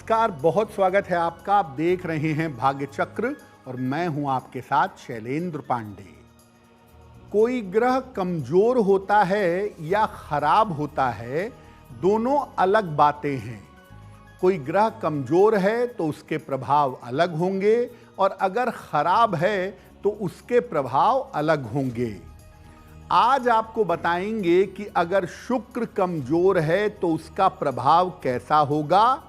नमस्कार, बहुत स्वागत है आपका। आप देख रहे हैं भाग्य चक्र और मैं हूं आपके साथ शैलेंद्र पांडे। कोई ग्रह कमजोर होता है या खराब होता है, दोनों अलग बातें हैं। कोई ग्रह कमजोर है तो उसके प्रभाव अलग होंगे और अगर खराब है तो उसके प्रभाव अलग होंगे। आज आपको बताएंगे कि अगर शुक्र कमजोर है तो उसका प्रभाव कैसा होगा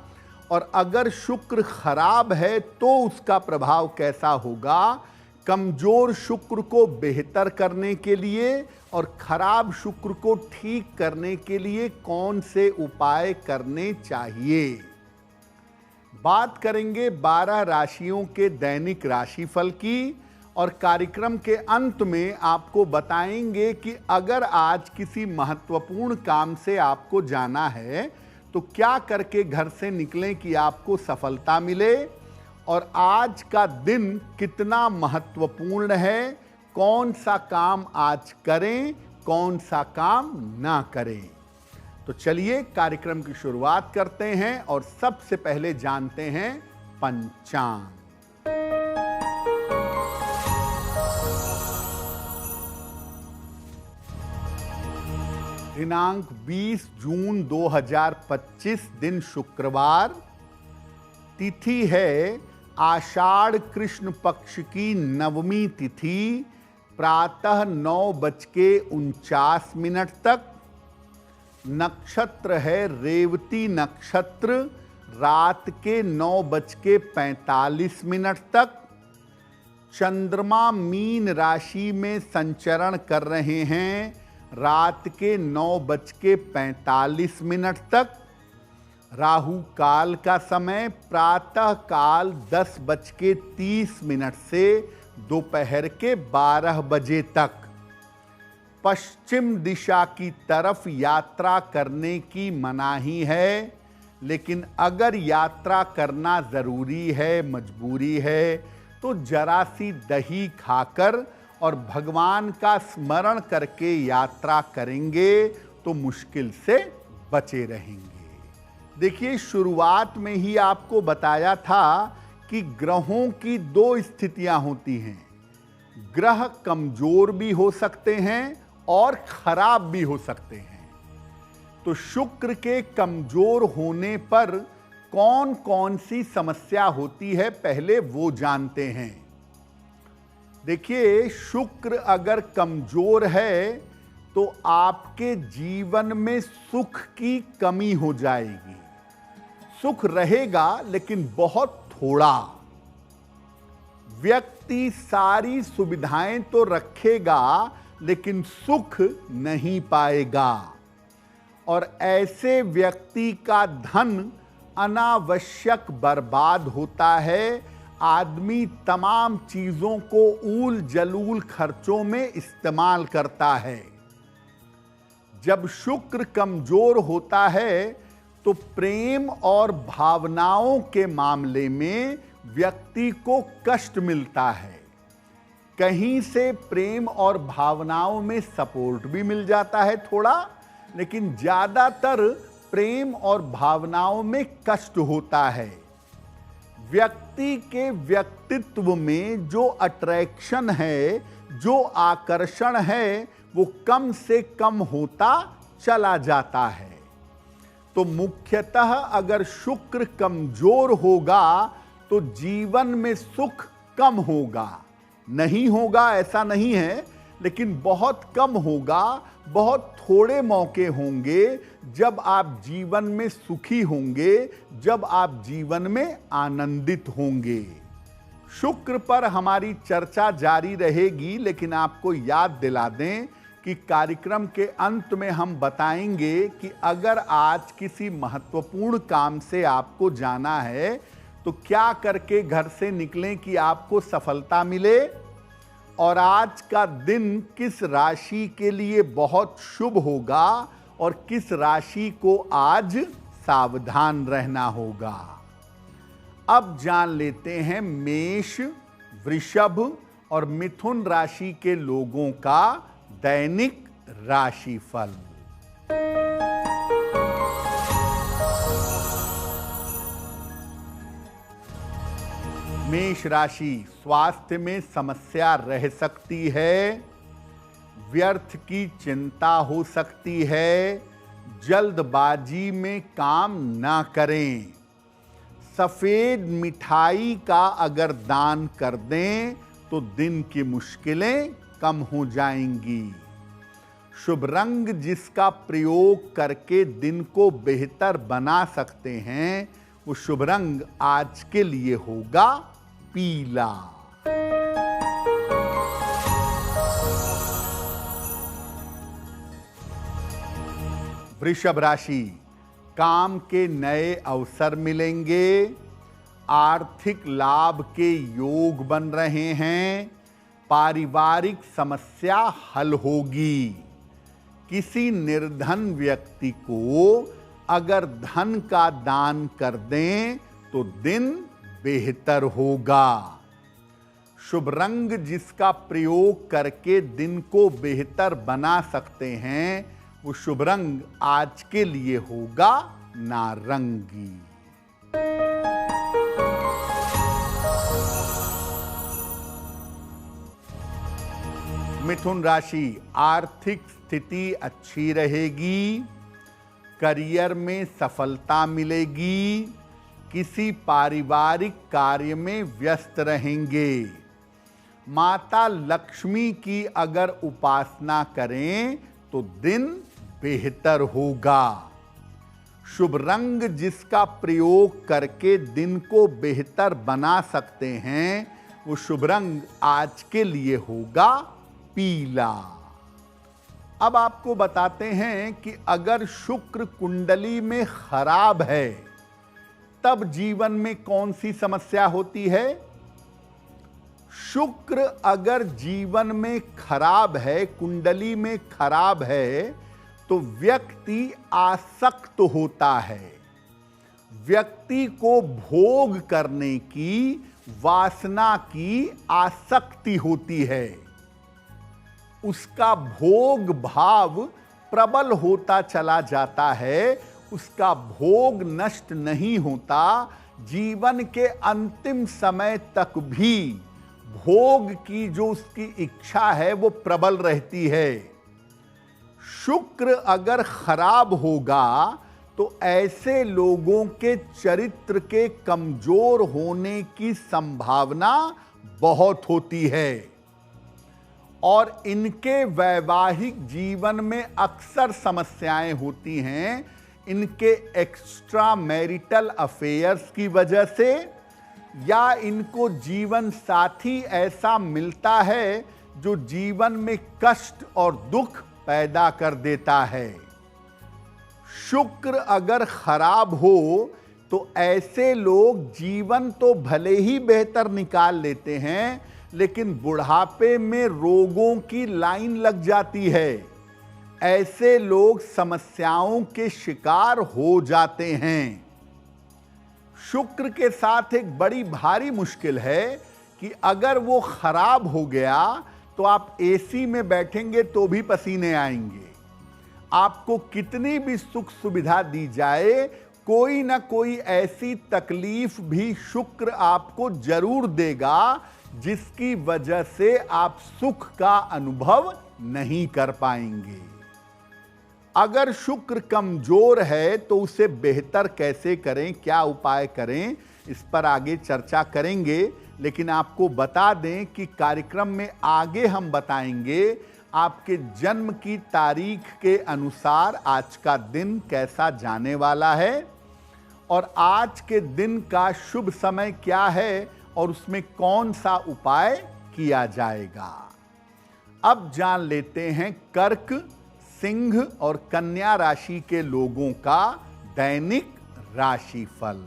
और अगर शुक्र खराब है तो उसका प्रभाव कैसा होगा। कमजोर शुक्र को बेहतर करने के लिए और खराब शुक्र को ठीक करने के लिए कौन से उपाय करने चाहिए। बात करेंगे 12 राशियों के दैनिक राशिफल की और कार्यक्रम के अंत में आपको बताएंगे कि अगर आज किसी महत्वपूर्ण काम से आपको जाना है तो क्या करके घर से निकलें कि आपको सफलता मिले और आज का दिन कितना महत्वपूर्ण है, कौन सा काम आज करें, कौन सा काम ना करें। तो चलिए कार्यक्रम की शुरुआत करते हैं और सबसे पहले जानते हैं पंचांग। दिनांक 20 जून 2025, दिन शुक्रवार। तिथि है आषाढ़ कृष्ण पक्ष की नवमी तिथि, प्रातः 9:49 तक। नक्षत्र है रेवती नक्षत्र, रात के 9:45 तक। चंद्रमा मीन राशि में संचरण कर रहे हैं रात के 9:45 तक। राहु काल का समय प्रातः काल 10:30 से दोपहर के 12 बजे तक। पश्चिम दिशा की तरफ यात्रा करने की मनाही है, लेकिन अगर यात्रा करना जरूरी है, मजबूरी है, तो जरा सी दही खाकर और भगवान का स्मरण करके यात्रा करेंगे तो मुश्किल से बचे रहेंगे। देखिए, शुरुआत में ही आपको बताया था कि ग्रहों की 2 स्थितियां होती हैं। ग्रह कमजोर भी हो सकते हैं और खराब भी हो सकते हैं। तो शुक्र के कमजोर होने पर कौन कौन सी समस्या होती है, पहले वो जानते हैं। देखिए, शुक्र अगर कमजोर है तो आपके जीवन में सुख की कमी हो जाएगी। सुख रहेगा लेकिन बहुत थोड़ा। व्यक्ति सारी सुविधाएं तो रखेगा लेकिन सुख नहीं पाएगा और ऐसे व्यक्ति का धन अनावश्यक बर्बाद होता है। आदमी तमाम चीजों को ऊल जलूल खर्चों में इस्तेमाल करता है। जब शुक्र कमजोर होता है तो प्रेम और भावनाओं के मामले में व्यक्ति को कष्ट मिलता है। कहीं से प्रेम और भावनाओं में सपोर्ट भी मिल जाता है थोड़ा, लेकिन ज्यादातर प्रेम और भावनाओं में कष्ट होता है। व्यक्ति के व्यक्तित्व में जो अट्रैक्शन है, जो आकर्षण है, वो कम से कम होता चला जाता है। तो मुख्यतः अगर शुक्र कमजोर होगा तो जीवन में सुख कम होगा। नहीं होगा ऐसा नहीं है, लेकिन बहुत कम होगा। बहुत थोड़े मौके होंगे जब आप जीवन में सुखी होंगे, जब आप जीवन में आनंदित होंगे। शुक्र पर हमारी चर्चा जारी रहेगी, लेकिन आपको याद दिला दें कि कार्यक्रम के अंत में हम बताएंगे कि अगर आज किसी महत्वपूर्ण काम से आपको जाना है तो क्या करके घर से निकलें कि आपको सफलता मिले और आज का दिन किस राशि के लिए बहुत शुभ होगा और किस राशि को आज सावधान रहना होगा। अब जान लेते हैं मेष, वृषभ और मिथुन राशि के लोगों का दैनिक राशिफल। मेष राशि, स्वास्थ्य में समस्या रह सकती है, व्यर्थ की चिंता हो सकती है, जल्दबाजी में काम ना करें। सफेद मिठाई का अगर दान कर दें तो दिन की मुश्किलें कम हो जाएंगी। शुभ रंग जिसका प्रयोग करके दिन को बेहतर बना सकते हैं, वो शुभ रंग आज के लिए होगा पीला। वृषभ राशि, काम के नए अवसर मिलेंगे, आर्थिक लाभ के योग बन रहे हैं, पारिवारिक समस्या हल होगी। किसी निर्धन व्यक्ति को अगर धन का दान कर दें तो दिन बेहतर होगा। शुभ रंग जिसका प्रयोग करके दिन को बेहतर बना सकते हैं, वो शुभ रंग आज के लिए होगा नारंगी। मिथुन राशि, आर्थिक स्थिति अच्छी रहेगी, करियर में सफलता मिलेगी, किसी पारिवारिक कार्य में व्यस्त रहेंगे। माता लक्ष्मी की अगर उपासना करें तो दिन बेहतर होगा। शुभ रंग जिसका प्रयोग करके दिन को बेहतर बना सकते हैं, वो शुभ रंग आज के लिए होगा पीला। अब आपको बताते हैं कि अगर शुक्र कुंडली में खराब है तब जीवन में कौन सी समस्या होती है। शुक्र अगर जीवन में खराब है, कुंडली में खराब है, तो व्यक्ति आसक्त होता है। व्यक्ति को भोग करने की, वासना की आसक्ति होती है। उसका भोग भाव प्रबल होता चला जाता है, उसका भोग नष्ट नहीं होता। जीवन के अंतिम समय तक भी भोग की जो उसकी इच्छा है वो प्रबल रहती है। शुक्र अगर खराब होगा तो ऐसे लोगों के चरित्र के कमजोर होने की संभावना बहुत होती है और इनके वैवाहिक जीवन में अक्सर समस्याएं होती हैं। इनके एक्स्ट्रा मैरिटल अफेयर्स की वजह से, या इनको जीवन साथी ऐसा मिलता है जो जीवन में कष्ट और दुख पैदा कर देता है। शुक्र अगर खराब हो तो ऐसे लोग जीवन तो भले ही बेहतर निकाल लेते हैं, लेकिन बुढ़ापे में रोगों की लाइन लग जाती है। ऐसे लोग समस्याओं के शिकार हो जाते हैं। शुक्र के साथ एक बड़ी भारी मुश्किल है कि अगर वो खराब हो गया तो आप एसी में बैठेंगे तो भी पसीने आएंगे। आपको कितनी भी सुख सुविधा दी जाए, कोई ना कोई ऐसी तकलीफ भी शुक्र आपको जरूर देगा जिसकी वजह से आप सुख का अनुभव नहीं कर पाएंगे। अगर शुक्र कमजोर है तो उसे बेहतर कैसे करें, क्या उपाय करें, इस पर आगे चर्चा करेंगे। लेकिन आपको बता दें कि कार्यक्रम में आगे हम बताएंगे आपके जन्म की तारीख के अनुसार आज का दिन कैसा जाने वाला है और आज के दिन का शुभ समय क्या है और उसमें कौन सा उपाय किया जाएगा। अब जान लेते हैं कर्क, सिंह और कन्या राशि के लोगों का दैनिक राशिफल।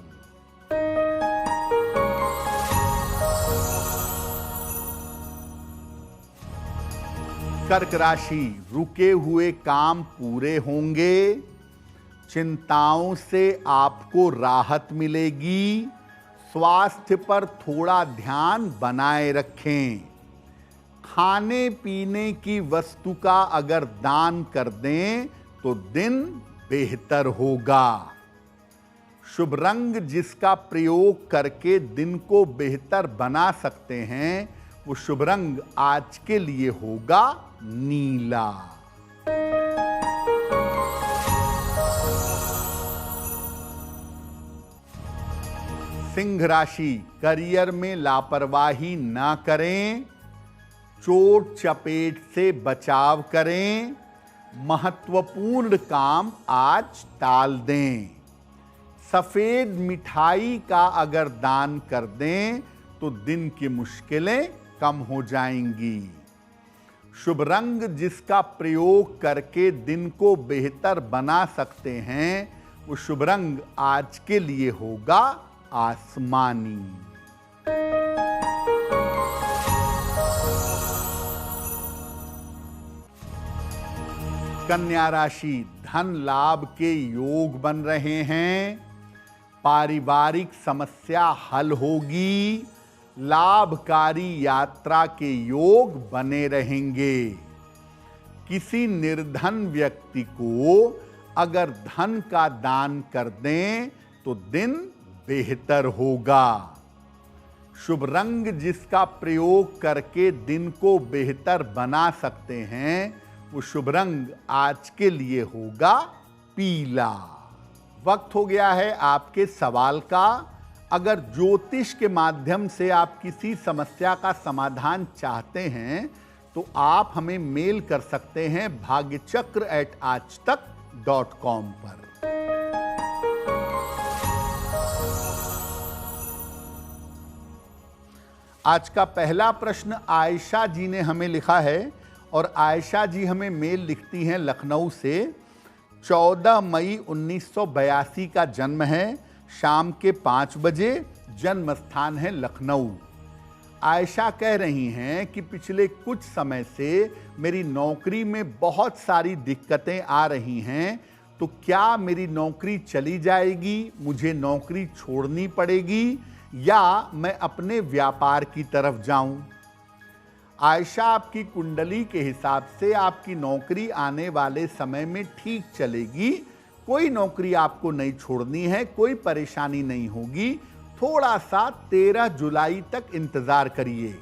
कर्क राशि, रुके हुए काम पूरे होंगे, चिंताओं से आपको राहत मिलेगी, स्वास्थ्य पर थोड़ा ध्यान बनाए रखें। खाने पीने की वस्तु का अगर दान कर दें तो दिन बेहतर होगा। शुभ रंग जिसका प्रयोग करके दिन को बेहतर बना सकते हैं, वो शुभ रंग आज के लिए होगा नीला। सिंह राशि, करियर में लापरवाही ना करें, चोट चपेट से बचाव करें, महत्वपूर्ण काम आज टाल दें। सफेद मिठाई का अगर दान कर दें तो दिन की मुश्किलें कम हो जाएंगी। शुभ रंग जिसका प्रयोग करके दिन को बेहतर बना सकते हैं, वो शुभ रंग आज के लिए होगा आसमानी। कन्या राशि, धन लाभ के योग बन रहे हैं, पारिवारिक समस्या हल होगी, लाभकारी यात्रा के योग बने रहेंगे। किसी निर्धन व्यक्ति को अगर धन का दान कर दें तो दिन बेहतर होगा। शुभ रंग जिसका प्रयोग करके दिन को बेहतर बना सकते हैं, वो शुभ रंग आज के लिए होगा पीला। वक्त हो गया है आपके सवाल का। अगर ज्योतिष के माध्यम से आप किसी समस्या का समाधान चाहते हैं तो आप हमें मेल कर सकते हैं bhagyachakra@aajtak.com पर। आज का पहला प्रश्न आयशा जी ने हमें लिखा है और आयशा जी हमें मेल लिखती हैं लखनऊ से। 14 मई 1982 का जन्म है, शाम के 5 बजे, जन्म स्थान है लखनऊ। आयशा कह रही हैं कि पिछले कुछ समय से मेरी नौकरी में बहुत सारी दिक्कतें आ रही हैं, तो क्या मेरी नौकरी चली जाएगी, मुझे नौकरी छोड़नी पड़ेगी या मैं अपने व्यापार की तरफ जाऊं? आयशा, आपकी कुंडली के हिसाब से आपकी नौकरी आने वाले समय में ठीक चलेगी। कोई नौकरी आपको नहीं छोड़नी है, कोई परेशानी नहीं होगी। थोड़ा सा 13 जुलाई तक इंतजार करिए।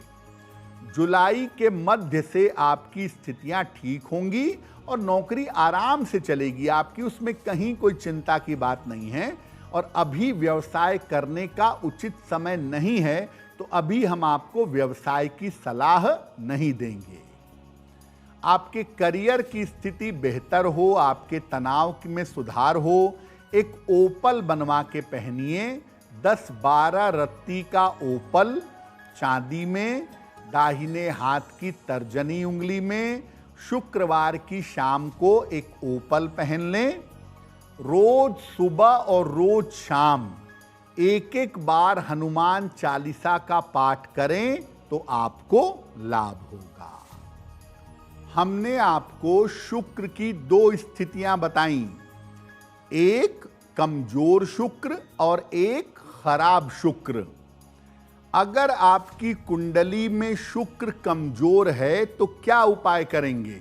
जुलाई के मध्य से आपकी स्थितियां ठीक होंगी और नौकरी आराम से चलेगी आपकी, उसमें कहीं कोई चिंता की बात नहीं है। और अभी व्यवसाय करने का उचित समय नहीं है, तो अभी हम आपको व्यवसाय की सलाह नहीं देंगे। आपके करियर की स्थिति बेहतर हो, आपके तनाव में सुधार हो, एक ओपल बनवा के पहनिए। 10-12 रत्ती का ओपल चांदी में, दाहिने हाथ की तर्जनी उंगली में। शुक्रवार की शाम को एक ओपल पहन लें। रोज सुबह और रोज शाम एक बार हनुमान चालीसा का पाठ करें तो आपको लाभ होगा। हमने आपको शुक्र की 2 स्थितियां बताई, एक कमजोर शुक्र और एक खराब शुक्र। अगर आपकी कुंडली में शुक्र कमजोर है तो क्या उपाय करेंगे?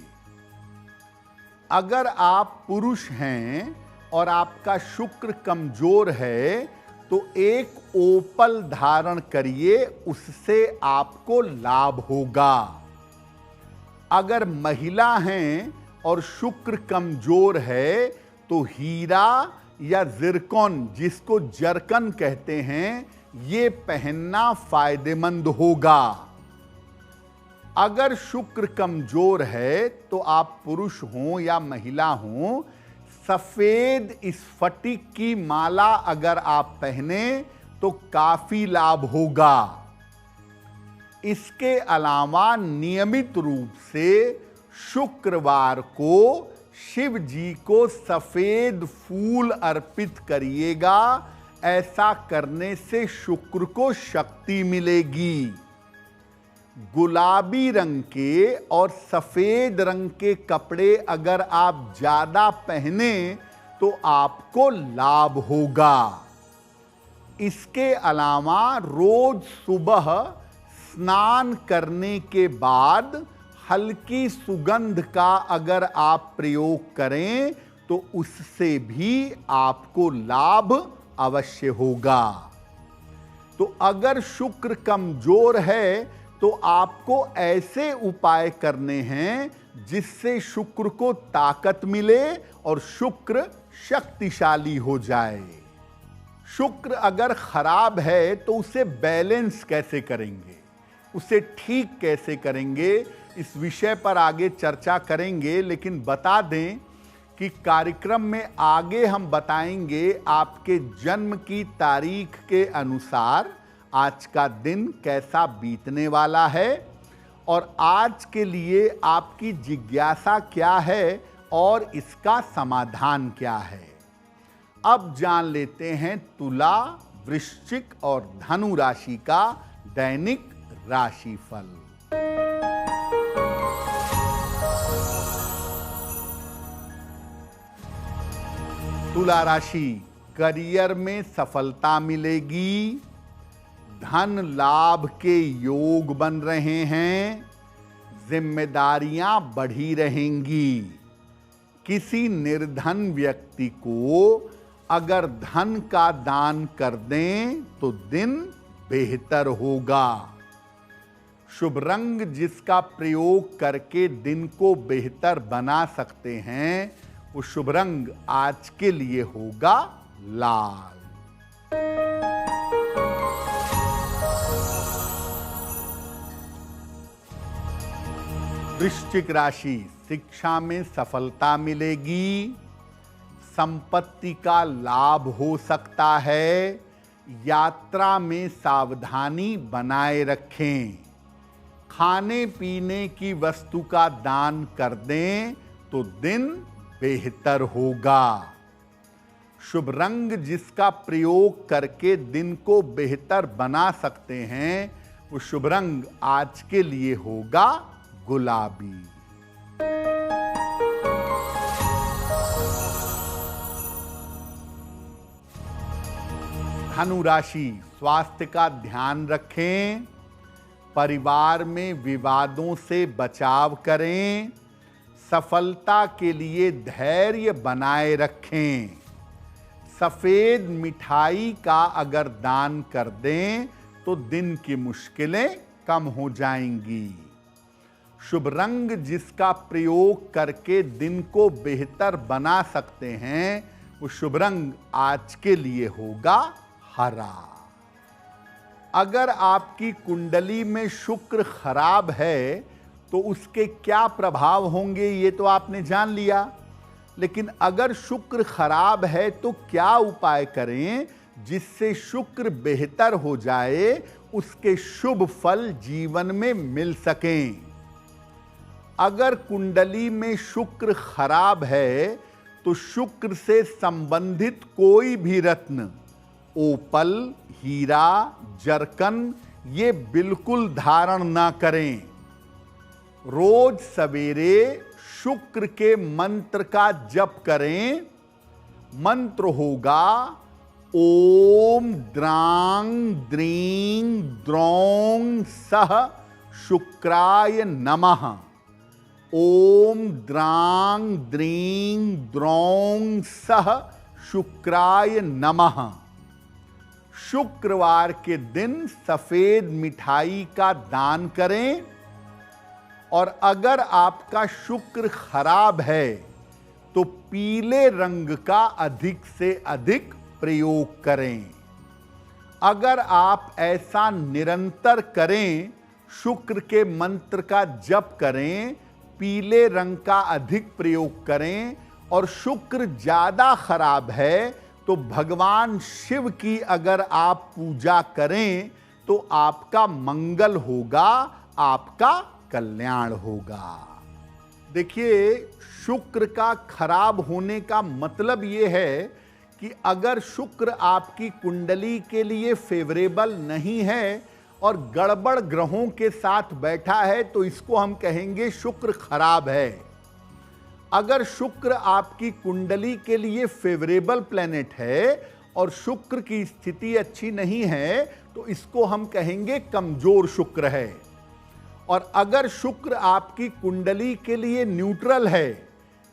अगर आप पुरुष हैं और आपका शुक्र कमजोर है तो एक ओपल धारण करिए, उससे आपको लाभ होगा। अगर महिला हैं और शुक्र कमजोर है तो हीरा या जिरकॉन, जिसको जरकन कहते हैं, ये पहनना फायदेमंद होगा। अगर शुक्र कमजोर है तो आप पुरुष हों या महिला हों, सफेद स्फटिक की माला अगर आप पहने तो काफी लाभ होगा। इसके अलावा नियमित रूप से शुक्रवार को शिव जी को सफेद फूल अर्पित करिएगा। ऐसा करने से शुक्र को शक्ति मिलेगी। गुलाबी रंग के और सफेद रंग के कपड़े अगर आप ज्यादा पहने तो आपको लाभ होगा। इसके अलावा रोज सुबह स्नान करने के बाद हल्की सुगंध का अगर आप प्रयोग करें तो उससे भी आपको लाभ अवश्य होगा। तो अगर शुक्र कमजोर है तो आपको ऐसे उपाय करने हैं जिससे शुक्र को ताकत मिले और शुक्र शक्तिशाली हो जाए। शुक्र अगर खराब है तो उसे बैलेंस कैसे करेंगे, उसे ठीक कैसे करेंगे, इस विषय पर आगे चर्चा करेंगे। लेकिन बता दें कि कार्यक्रम में आगे हम बताएंगे आपके जन्म की तारीख के अनुसार आज का दिन कैसा बीतने वाला है और आज के लिए आपकी जिज्ञासा क्या है और इसका समाधान क्या है। अब जान लेते हैं तुला, वृश्चिक और धनु राशि का दैनिक राशिफल। तुला राशि, करियर में सफलता मिलेगी, धन लाभ के योग बन रहे हैं, जिम्मेदारियां बढ़ी रहेंगी। किसी निर्धन व्यक्ति को अगर धन का दान कर दें तो दिन बेहतर होगा। शुभ रंग जिसका प्रयोग करके दिन को बेहतर बना सकते हैं वो शुभ रंग आज के लिए होगा लाल। वृश्चिक राशि, शिक्षा में सफलता मिलेगी, संपत्ति का लाभ हो सकता है, यात्रा में सावधानी बनाए रखें, खाने पीने की वस्तु का दान कर दें तो दिन बेहतर होगा। शुभ रंग जिसका प्रयोग करके दिन को बेहतर बना सकते हैं वो शुभ रंग आज के लिए होगा गुलाबी। धनु राशि, स्वास्थ्य का ध्यान रखें, परिवार में विवादों से बचाव करें, सफलता के लिए धैर्य बनाए रखें, सफेद मिठाई का अगर दान कर दें तो दिन की मुश्किलें कम हो जाएंगी। शुभ रंग जिसका प्रयोग करके दिन को बेहतर बना सकते हैं वो शुभ रंग आज के लिए होगा हरा। अगर आपकी कुंडली में शुक्र खराब है तो उसके क्या प्रभाव होंगे ये तो आपने जान लिया। लेकिन अगर शुक्र खराब है तो क्या उपाय करें जिससे शुक्र बेहतर हो जाए, उसके शुभ फल जीवन में मिल सकें। अगर कुंडली में शुक्र खराब है तो शुक्र से संबंधित कोई भी रत्न, ओपल, हीरा, जरकन, ये बिल्कुल धारण ना करें। रोज सवेरे शुक्र के मंत्र का जप करें। मंत्र होगा ओम द्रांग द्रीं द्रौं सह शुक्राय नमः। ओम द्रांग द्रीं द्रौं सह शुक्राय नमः। शुक्रवार के दिन सफेद मिठाई का दान करें। और अगर आपका शुक्र खराब है तो पीले रंग का अधिक से अधिक प्रयोग करें। अगर आप ऐसा निरंतर करें, शुक्र के मंत्र का जप करें, पीले रंग का अधिक प्रयोग करें और शुक्र ज्यादा खराब है तो भगवान शिव की अगर आप पूजा करें तो आपका मंगल होगा, आपका कल्याण होगा। देखिए, शुक्र का खराब होने का मतलब यह है कि अगर शुक्र आपकी कुंडली के लिए फेवरेबल नहीं है और गड़बड़ ग्रहों के साथ बैठा है तो इसको हम कहेंगे शुक्र खराब है। अगर शुक्र आपकी कुंडली के लिए फेवरेबल प्लैनेट है और शुक्र की स्थिति अच्छी नहीं है तो इसको हम कहेंगे कमजोर शुक्र है। और अगर शुक्र आपकी कुंडली के लिए न्यूट्रल है,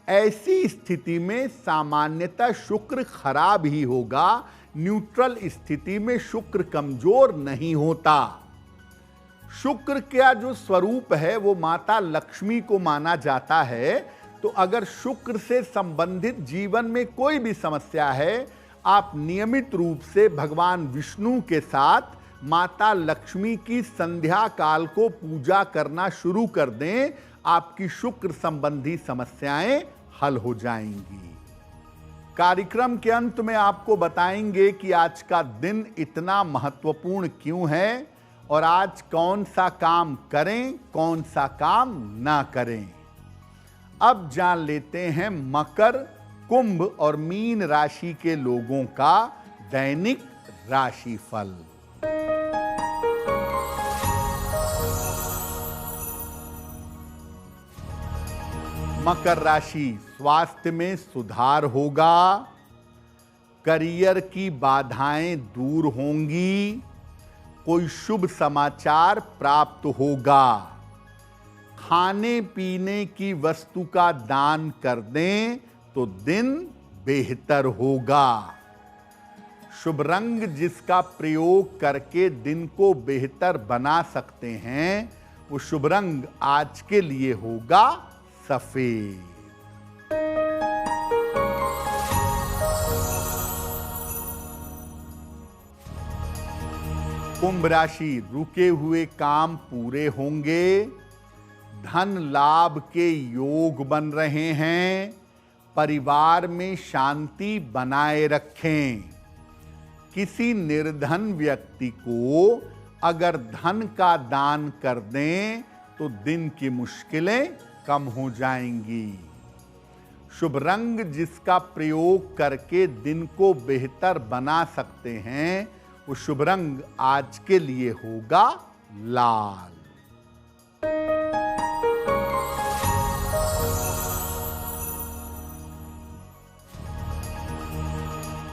ऐसी स्थिति में सामान्यतः शुक्र खराब ही होगा, न्यूट्रल स्थिति में शुक्र कमजोर नहीं होता। शुक्र का जो स्वरूप है वो माता लक्ष्मी को माना जाता है। तो अगर शुक्र से संबंधित जीवन में कोई भी समस्या है, आप नियमित रूप से भगवान विष्णु के साथ माता लक्ष्मी की संध्या काल को पूजा करना शुरू कर दें, आपकी शुक्र संबंधी समस्याएं हल हो जाएंगी। कार्यक्रम के अंत में आपको बताएंगे कि आज का दिन इतना महत्वपूर्ण क्यों है और आज कौन सा काम करें, कौन सा काम ना करें। अब जान लेते हैं मकर, कुंभ और मीन राशि के लोगों का दैनिक राशिफल। मकर राशि, स्वास्थ्य में सुधार होगा, करियर की बाधाएं दूर होंगी, कोई शुभ समाचार प्राप्त होगा, खाने पीने की वस्तु का दान कर दें तो दिन बेहतर होगा। शुभ रंग जिसका प्रयोग करके दिन को बेहतर बना सकते हैं, वो शुभ रंग आज के लिए होगा सफेद। कुंभ राशि, रुके हुए काम पूरे होंगे, धन लाभ के योग बन रहे हैं, परिवार में शांति बनाए रखें। किसी निर्धन व्यक्ति को अगर धन का दान कर दें तो दिन की मुश्किलें कम हो जाएंगी। शुभ रंग जिसका प्रयोग करके दिन को बेहतर बना सकते हैं, वो शुभ रंग आज के लिए होगा लाल।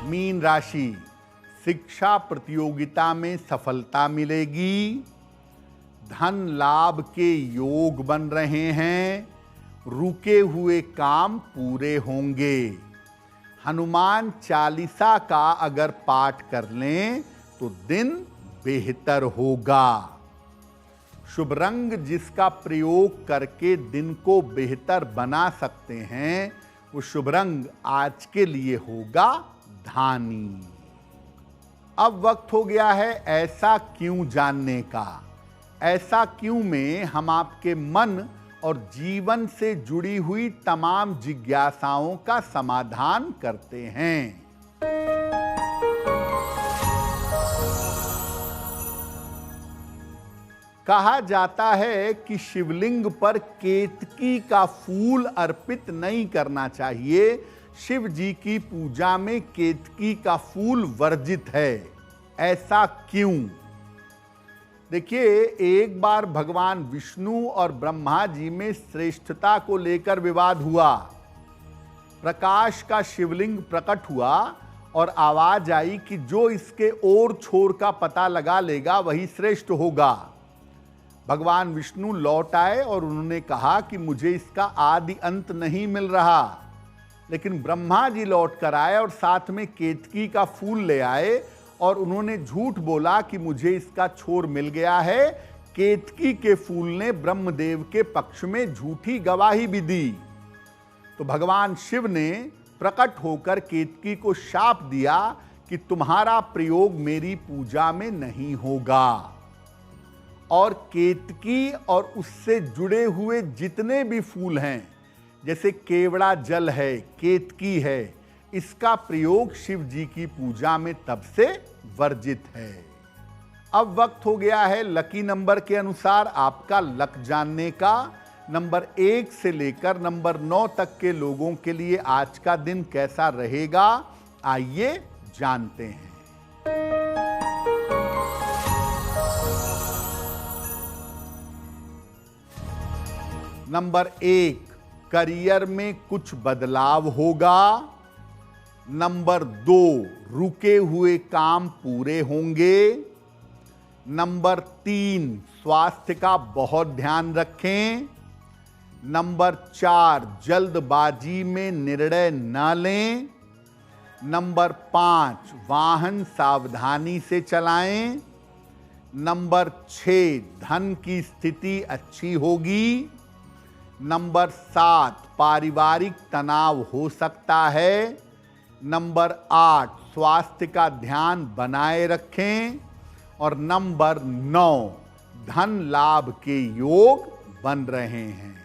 मीन राशि, शिक्षा प्रतियोगिता में सफलता मिलेगी, धन लाभ के योग बन रहे हैं, रुके हुए काम पूरे होंगे। हनुमान चालीसा का अगर पाठ कर लें तो दिन बेहतर होगा। शुभ रंग जिसका प्रयोग करके दिन को बेहतर बना सकते हैं, वो शुभ रंग आज के लिए होगा धानी। अब वक्त हो गया है ऐसा क्यों जानने का। ऐसा क्यों में हम आपके मन और जीवन से जुड़ी हुई तमाम जिज्ञासाओं का समाधान करते हैं। कहा जाता है कि शिवलिंग पर केतकी का फूल अर्पित नहीं करना चाहिए। शिव जी की पूजा में केतकी का फूल वर्जित है। ऐसा क्यों? देखिए, एक बार भगवान विष्णु और ब्रह्मा जी में श्रेष्ठता को लेकर विवाद हुआ। प्रकाश का शिवलिंग प्रकट हुआ और आवाज आई कि जो इसके ओर छोर का पता लगा लेगा वही श्रेष्ठ होगा। भगवान विष्णु लौट आए और उन्होंने कहा कि मुझे इसका आदि अंत नहीं मिल रहा। लेकिन ब्रह्मा जी लौट कर आए और साथ में केतकी का फूल ले आए और उन्होंने झूठ बोला कि मुझे इसका छोर मिल गया है। केतकी के फूल ने ब्रह्मदेव के पक्ष में झूठी गवाही भी दी। तो भगवान शिव ने प्रकट होकर केतकी को शाप दिया कि तुम्हारा प्रयोग मेरी पूजा में नहीं होगा। और केतकी और उससे जुड़े हुए जितने भी फूल हैं, जैसे केवड़ा जल है, केतकी है, इसका प्रयोग शिव जी की पूजा में तब से वर्जित है। अब वक्त हो गया है लकी नंबर के अनुसार आपका लक जानने का। नंबर 1 से लेकर नंबर 9 तक के लोगों के लिए आज का दिन कैसा रहेगा, आइए जानते हैं। नंबर 1, करियर में कुछ बदलाव होगा। नंबर 2, रुके हुए काम पूरे होंगे। नंबर 3, स्वास्थ्य का बहुत ध्यान रखें। नंबर 4, जल्दबाजी में निर्णय न लें। नंबर 5, वाहन सावधानी से चलाएं। नंबर 6, धन की स्थिति अच्छी होगी। नंबर 7, पारिवारिक तनाव हो सकता है। नंबर 8, स्वास्थ्य का ध्यान बनाए रखें। और नंबर 9, धन लाभ के योग बन रहे हैं।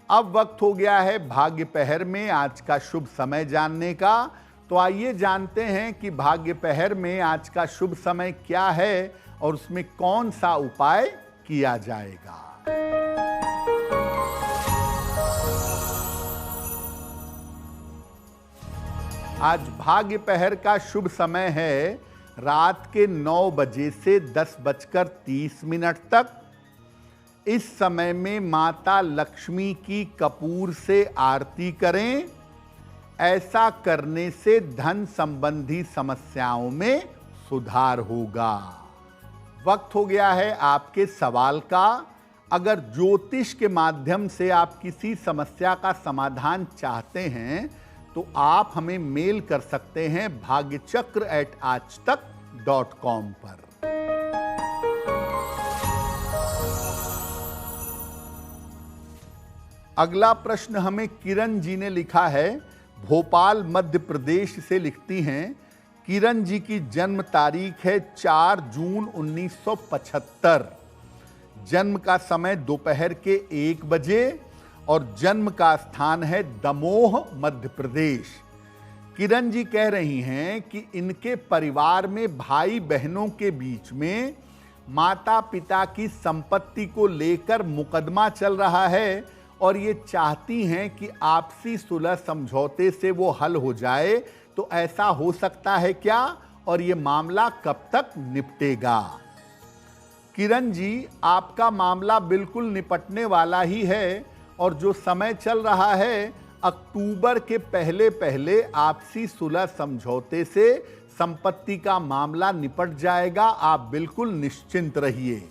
अब वक्त हो गया है भाग्य पहर में आज का शुभ समय जानने का। तो आइए जानते हैं कि भाग्य पहर में आज का शुभ समय क्या है और उसमें कौन सा उपाय किया जाएगा। आज भाग्य पहर का शुभ समय है रात के 9 बजे से 10:30 तक। इस समय में माता लक्ष्मी की कपूर से आरती करें। ऐसा करने से धन संबंधी समस्याओं में सुधार होगा। वक्त हो गया है आपके सवाल का। अगर ज्योतिष के माध्यम से आप किसी समस्या का समाधान चाहते हैं तो आप हमें मेल कर सकते हैं bhagyachakra@aajtak.com पर। अगला प्रश्न हमें किरण जी ने लिखा है, भोपाल मध्य प्रदेश से लिखती हैं। किरण जी की जन्म तारीख है 4 जून 1975। जन्म का समय दोपहर के 1 बजे और जन्म का स्थान है दमोह मध्य प्रदेश। किरण जी कह रही हैं कि इनके परिवार में भाई बहनों के बीच में माता पिता की संपत्ति को लेकर मुकदमा चल रहा है और ये चाहती हैं कि आपसी सुलह समझौते से वो हल हो जाए। तो ऐसा हो सकता है क्या और ये मामला कब तक निपटेगा? किरण जी, आपका मामला बिल्कुल निपटने वाला ही है और जो समय चल रहा है अक्टूबर के पहले पहले आपसी सुलह समझौते से संपत्ति का मामला निपट जाएगा। आप बिल्कुल निश्चिंत रहिए।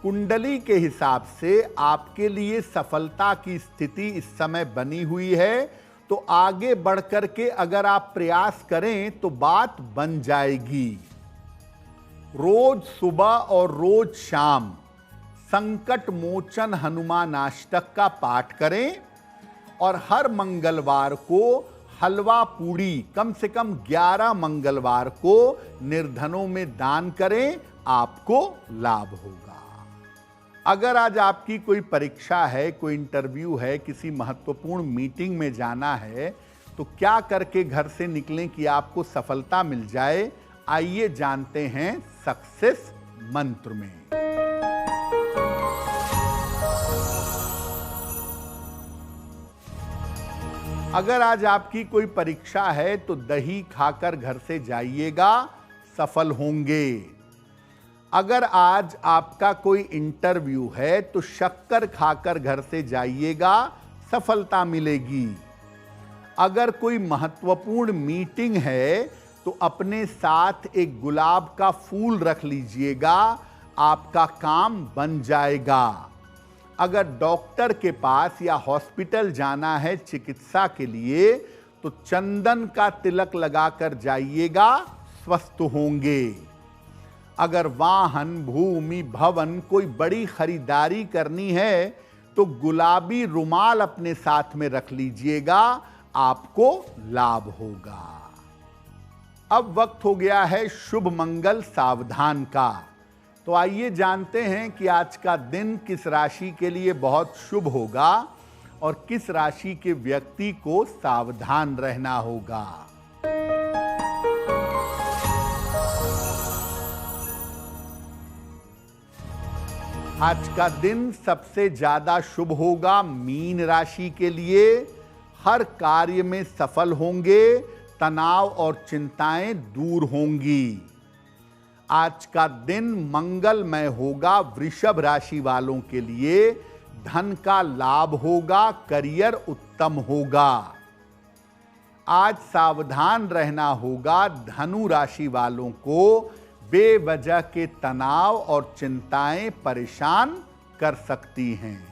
कुंडली के हिसाब से आपके लिए सफलता की स्थिति इस समय बनी हुई है। तो आगे बढ़कर के अगर आप प्रयास करें तो बात बन जाएगी। रोज सुबह और रोज शाम संकट मोचन हनुमानाष्टक का पाठ करें और हर मंगलवार को हलवा पूड़ी कम से कम 11 मंगलवार को निर्धनों में दान करें, आपको लाभ होगा। अगर आज आपकी कोई परीक्षा है, कोई इंटरव्यू है, किसी महत्वपूर्ण मीटिंग में जाना है तो क्या करके घर से निकलें कि आपको सफलता मिल जाए? आइए जानते हैं सक्सेस मंत्र में। अगर आज आपकी कोई परीक्षा है तो दही खाकर घर से जाइएगा, सफल होंगे। अगर आज आपका कोई इंटरव्यू है तो शक्कर खाकर घर से जाइएगा, सफलता मिलेगी। अगर कोई महत्वपूर्ण मीटिंग है तो अपने साथ एक गुलाब का फूल रख लीजिएगा, आपका काम बन जाएगा। अगर डॉक्टर के पास या हॉस्पिटल जाना है चिकित्सा के लिए तो चंदन का तिलक लगाकर जाइएगा, स्वस्थ होंगे। अगर वाहन, भूमि, भवन कोई बड़ी खरीदारी करनी है तो गुलाबी रुमाल अपने साथ में रख लीजिएगा, आपको लाभ होगा। अब वक्त हो गया है शुभ मंगल सावधान का। तो आइए जानते हैं कि आज का दिन किस राशि के लिए बहुत शुभ होगा और किस राशि के व्यक्ति को सावधान रहना होगा। आज का दिन सबसे ज्यादा शुभ होगा मीन राशि के लिए। हर कार्य में सफल होंगे, तनाव और चिंताएं दूर होंगी। आज का दिन मंगलमय होगा वृषभ राशि वालों के लिए। धन का लाभ होगा, करियर उत्तम होगा। आज सावधान रहना होगा धनु राशि वालों को। बेवजह के तनाव और चिंताएं परेशान कर सकती हैं।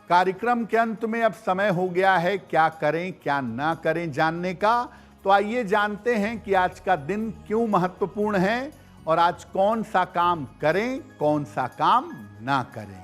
कार्यक्रम के अंत में अब समय हो गया है क्या करें क्या ना करें जानने का। तो आइए जानते हैं कि आज का दिन क्यों महत्वपूर्ण है और आज कौन सा काम करें, कौन सा काम ना करें।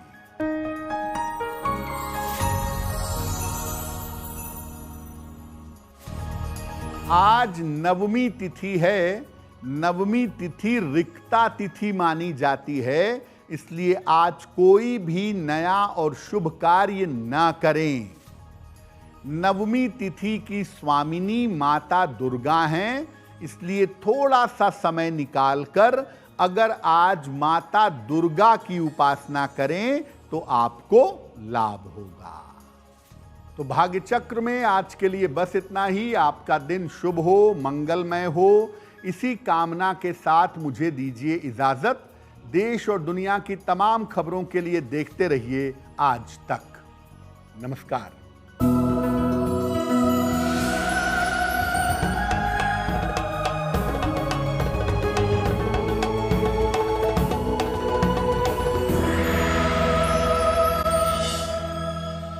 आज नवमी तिथि है। नवमी तिथि रिक्ता तिथि मानी जाती है, इसलिए आज कोई भी नया और शुभ कार्य ना करें। नवमी तिथि की स्वामिनी माता दुर्गा हैं, इसलिए थोड़ा सा समय निकालकर अगर आज माता दुर्गा की उपासना करें तो आपको लाभ होगा। तो भाग्य चक्र में आज के लिए बस इतना ही। आपका दिन शुभ हो, मंगलमय हो, इसी कामना के साथ मुझे दीजिए इजाजत। देश और दुनिया की तमाम खबरों के लिए देखते रहिए आज तक। नमस्कार।